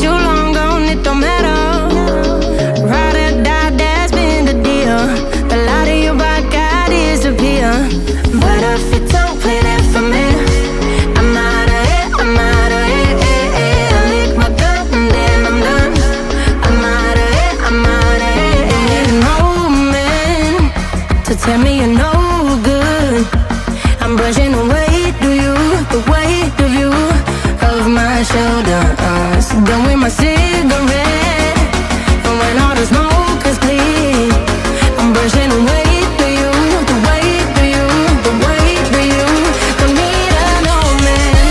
you long gone, it don't matter. Ride or die, that's been the deal. The light of your body got disappear. But if you don't play that for me, I'm out of it, I'm out of it. I lick my gun and then I'm done. I'm out of it, I'm out of it. No man to tell me you're no good. I'm brushing away the weight of you, of my shoulders. Done with my cigarette, and when all the smoke is clear, I'm brushing away the weight of you, the weight of you. Don't need a no man.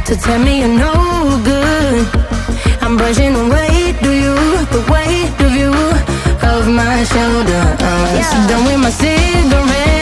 To tell me you're no good, I'm brushing away the weight of you, of my shoulders. Done with my cigarette.